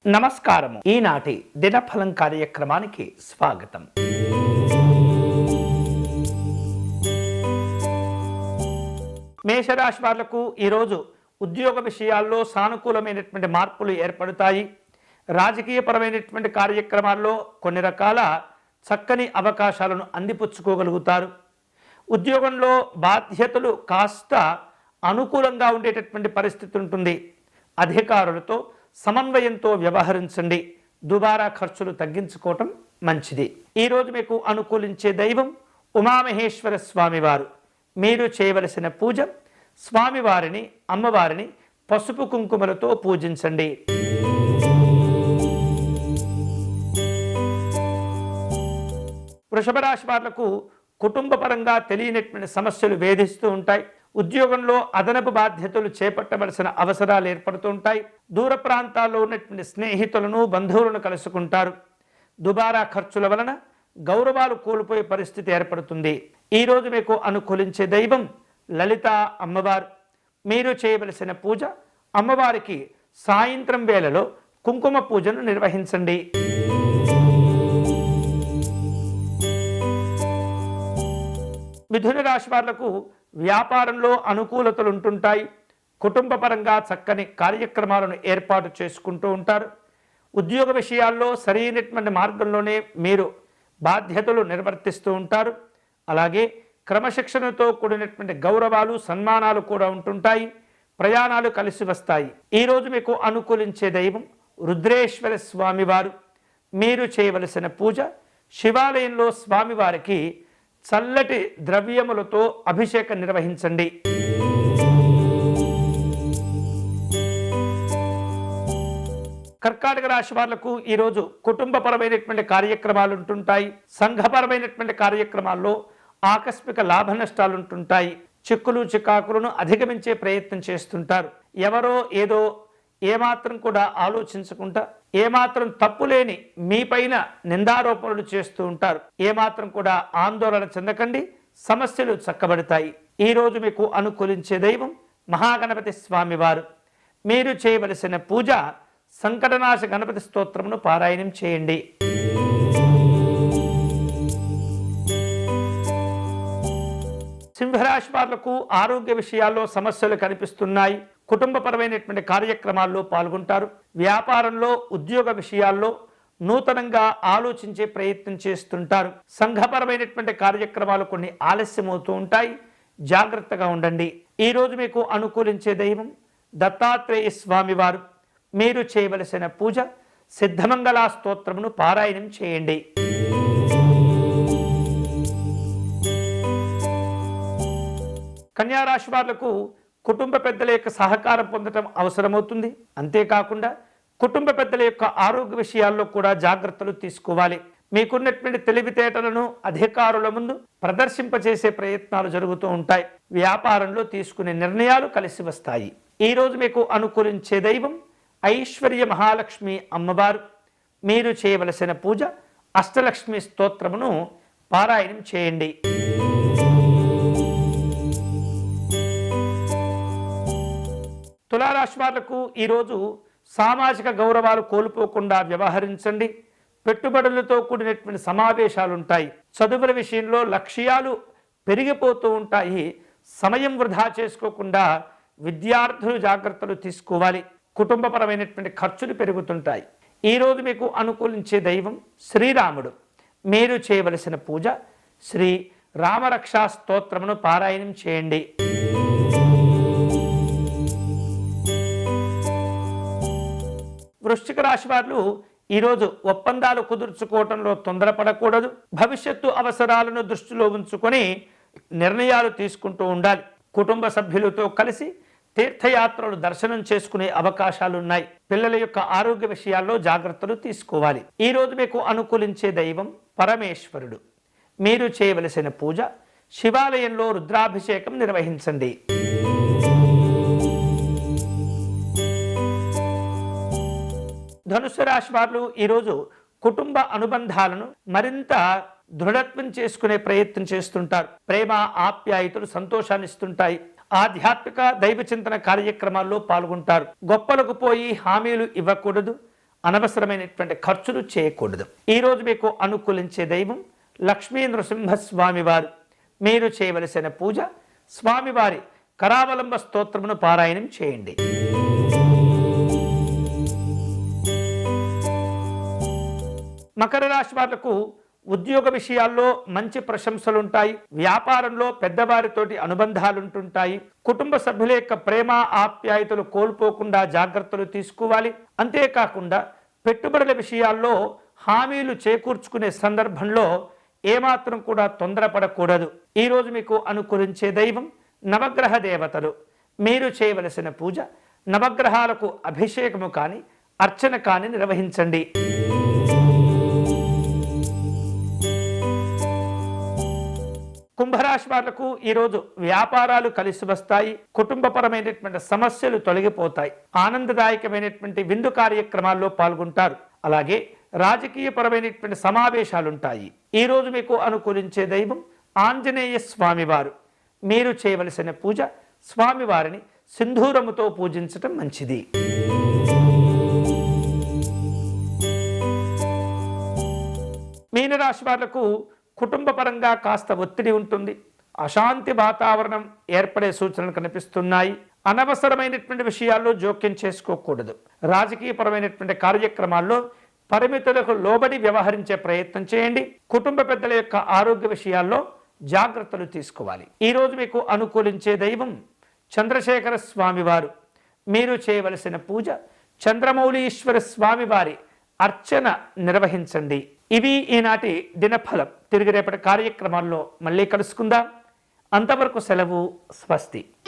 నమస్కారము. ఈనాటి దినఫలం కార్యక్రమానికి స్వాగతం. మేషరాశి వాళ్లకు ఈరోజు ఉద్యోగ విషయాల్లో సానుకూలమైనటువంటి మార్పులు ఏర్పడతాయి. రాజకీయపరమైనటువంటి కార్యక్రమాల్లో కొన్ని రకాల చక్కని అవకాశాలను అందిపుచ్చుకోగలుగుతారు. ఉద్యోగంలో బాధ్యతలు కాస్త అనుకూలంగా ఉండేటటువంటి పరిస్థితి ఉంటుంది. అధికారులతో సమన్వయంతో వ్యవహరించండి. దుబారా ఖర్చులు తగ్గించుకోవటం మంచిది. ఈరోజు మీకు అనుకూలించే దైవం ఉమామహేశ్వర స్వామివారు. మీరు చేయవలసిన పూజ స్వామివారిని, అమ్మవారిని పసుపు కుంకుమలతో పూజించండి. వృషభ రాశి వాళ్లకు కుటుంబ పరంగా తెలియనటువంటి సమస్యలు వేధిస్తూ ఉంటాయి. ఉద్యోగంలో అదనపు బాధ్యతలు చేపట్టవలసిన అవసరాలు ఏర్పడుతుంటాయి. దూర ప్రాంతాల్లో ఉన్నటువంటి స్నేహితులను, బంధువులను కలుసుకుంటారు. దుబారా ఖర్చుల వలన గౌరవాలు కోల్పోయే పరిస్థితి ఏర్పడుతుంది. ఈరోజు మీకు అనుకూలించే దైవం లలిత అమ్మవారు. మీరు చేయవలసిన పూజ అమ్మవారికి సాయంత్రం వేళలో కుంకుమ పూజను నిర్వహించండి. మిథున రాశి వాళ్లకు వ్యాపారంలో అనుకూలతలు ఉంటుంటాయి. కుటుంబ పరంగా చక్కని కార్యక్రమాలను ఏర్పాటు చేసుకుంటూ ఉంటారు. ఉద్యోగ విషయాల్లో సరైనటువంటి మార్గంలోనే మీరు బాధ్యతలు నిర్వర్తిస్తూ ఉంటారు. అలాగే క్రమశిక్షణతో కూడినటువంటి గౌరవాలు, సన్మానాలు కూడా ఉంటుంటాయి. ప్రయాణాలు కలిసి వస్తాయి. ఈరోజు మీకు అనుకూలించే దైవం రుద్రేశ్వర స్వామివారు. మీరు చేయవలసిన పూజ శివాలయంలో స్వామివారికి చల్లటి ద్రవ్యములతో అభిషేకం నిర్వహించండి. కర్కాటక రాశి వాళ్లకు ఈరోజు కుటుంబపరమైనటువంటి కార్యక్రమాలు ఉంటుంటాయి. సంఘపరమైనటువంటి కార్యక్రమాల్లో ఆకస్మిక లాభ నష్టాలు ఉంటుంటాయి. చిక్కులు చికాకులను అధిగమించే ప్రయత్నం చేస్తుంటారు. ఎవరో ఏదో ఏమాత్రం కూడా ఆలోచించకుండా, ఏమాత్రం తప్పులేని మీపైన నిందారోపణలు చేస్తూ ఉంటారు. ఏమాత్రం కూడా ఆందోళన చెందకండి, సమస్యలు చక్కబడతాయి. ఈరోజు మీకు అనుకూలించే దైవం మహాగణపతి స్వామివారు. మీరు చేయవలసిన పూజ సంకటనాశ గణపతి స్తోత్రమును పారాయణం చేయండి. సింహరాశి వాళ్లకు ఆరోగ్య విషయాల్లో సమస్యలు కనిపిస్తున్నాయి. కుటుంబపరమైనటువంటి కార్యక్రమాల్లో పాల్గొంటారు. వ్యాపారంలో, ఉద్యోగ విషయాల్లో నూతనంగా ఆలోచించే ప్రయత్నం చేస్తుంటారు. సంఘపరమైనటువంటి కార్యక్రమాలు కొన్ని ఆలస్యమవుతూ ఉంటాయి. జాగ్రత్తగా ఉండండి. ఈరోజు మీకు అనుకూలించే దైవం దత్తాత్రేయ స్వామివారు. మీరు చేయవలసిన పూజ సిద్ధమంగళ స్తోత్రమును పారాయణం చేయండి. కన్యారాశి వాళ్లకు కుటుంబ పెద్దల యొక్క సహకారం పొందడం అవసరమవుతుంది. అంతేకాకుండా కుటుంబ పెద్దల యొక్క ఆరోగ్య విషయాల్లో కూడా జాగ్రత్తలు తీసుకోవాలి. మీకున్నటువంటి తెలివితేటలను అధికారుల ముందు ప్రదర్శింపచేసే ప్రయత్నాలు జరుగుతూ ఉంటాయి. వ్యాపారంలో తీసుకునే నిర్ణయాలు కలిసి వస్తాయి. ఈరోజు మీకు అనుకూలించే దైవం ఐశ్వర్య మహాలక్ష్మి అమ్మవారు. మీరు చేయవలసిన పూజ అష్టలక్ష్మి స్తోత్రమును పారాయణం చేయండి. తులారాశి వాళ్లకు ఈరోజు సామాజిక గౌరవాలు కోల్పోకుండా వ్యవహరించండి. పెట్టుబడులతో కూడినటువంటి సమావేశాలు ఉంటాయి. చదువుల విషయంలో లక్ష్యాలు పెరిగిపోతూ ఉంటాయి. సమయం వృధా చేసుకోకుండా విద్యార్థులు జాగ్రత్తలు తీసుకోవాలి. కుటుంబపరమైనటువంటి ఖర్చులు పెరుగుతుంటాయి. ఈరోజు మీకు అనుకూలించే దైవం శ్రీరాముడు. మీరు చేయవలసిన పూజ శ్రీ రామరక్షా స్తోత్రమును పారాయణం చేయండి. వృశ్చిక రాశి వారు ఈరోజు ఒప్పందాలు కుదుర్చుకోవటంలో తొందరపడకూడదు. భవిష్యత్తు అవసరాలను దృష్టిలో ఉంచుకొని నిర్ణయాలు తీసుకుంటూ ఉండాలి. కుటుంబ సభ్యులతో కలిసి తీర్థయాత్రలు దర్శనం చేసుకునే అవకాశాలు ఉన్నాయి. పిల్లల యొక్క ఆరోగ్య విషయాల్లో జాగ్రత్తలు తీసుకోవాలి. ఈరోజు మీకు అనుకూలించే దైవం పరమేశ్వరుడు. మీరు చేయవలసిన పూజ శివాలయంలో రుద్రాభిషేకం నిర్వహించండి. ధనుసు రాశి వారు ఈరోజు కుటుంబ అనుబంధాలను మరింత దృఢత్వం చేసుకునే ప్రయత్నం చేస్తుంటారు. ప్రేమ, ఆప్యాయతలు సంతోషాన్ని ఇస్తుంటాయి. ఆధ్యాత్మిక దైవ చింతన కార్యక్రమాల్లో పాల్గొంటారు. గొప్పలకు పోయి హామీలు ఇవ్వకూడదు. అనవసరమైనటువంటి ఖర్చులు చేయకూడదు. ఈరోజు మీకు అనుకూలించే దైవం లక్ష్మీ నృసింహస్వామి వారు. మీరు చేయవలసిన పూజ స్వామివారి కరావలంబ స్తోత్రమును పారాయణం చేయండి. మకర రాశి వాళ్లకు ఉద్యోగ విషయాల్లో మంచి ప్రశంసలుంటాయి. వ్యాపారంలో పెద్దవారితోటి అనుబంధాలుంటుంటాయి. కుటుంబ సభ్యుల యొక్క ప్రేమ ఆప్యాయతలు కోల్పోకుండా జాగ్రత్తలు తీసుకోవాలి. అంతేకాకుండా పెట్టుబడుల విషయాల్లో హామీలు చేకూర్చుకునే సందర్భంలో ఏమాత్రం కూడా తొందరపడకూడదు. ఈరోజు మీకు అనుకూలించే దైవం నవగ్రహ దేవతలు. మీరు చేయవలసిన పూజ నవగ్రహాలకు అభిషేకము కానీ అర్చన కానీ నిర్వహించండి. కుంభరాశి వాళ్లకు ఈరోజు వ్యాపారాలు కలిసి వస్తాయి. కుటుంబపరమైనటువంటి సమస్యలు తొలగిపోతాయి. ఆనందదాయకమైనటువంటి విందు కార్యక్రమాల్లో పాల్గొంటారు. అలాగే రాజకీయపరమైనటువంటి సమావేశాలుంటాయి. ఈరోజు మీకు అనుకూలించే దైవం ఆంజనేయ స్వామివారు. మీరు చేయవలసిన పూజ స్వామివారిని సింధూరముతో పూజించటం మంచిది. మీనరాశి వాళ్లకు కుటుంబ పరంగా కాస్త ఒత్తిడి ఉంటుంది. అశాంతి వాతావరణం ఏర్పడే సూచనలు కనిపిస్తున్నాయి. అనవసరమైనటువంటి విషయాల్లో జోక్యం చేసుకోకూడదు. రాజకీయపరమైనటువంటి కార్యక్రమాల్లో పరిమితులకు లోబడి వ్యవహరించే ప్రయత్నం చేయండి. కుటుంబ పెద్దల యొక్క ఆరోగ్య విషయాల్లో జాగ్రత్తలు తీసుకోవాలి. ఈరోజు మీకు అనుకూలించే దైవం చంద్రశేఖర స్వామివారు. మీరు చేయవలసిన పూజ చంద్రమౌళీశ్వర స్వామివారి అర్చన నిర్వహించండి. ఇవి ఈనాటి దినఫలం. తిరిగి రేపటి కార్యక్రమాల్లో మళ్ళీ కలుసుకుందాం. అంతవరకు సెలవు. స్వస్తి.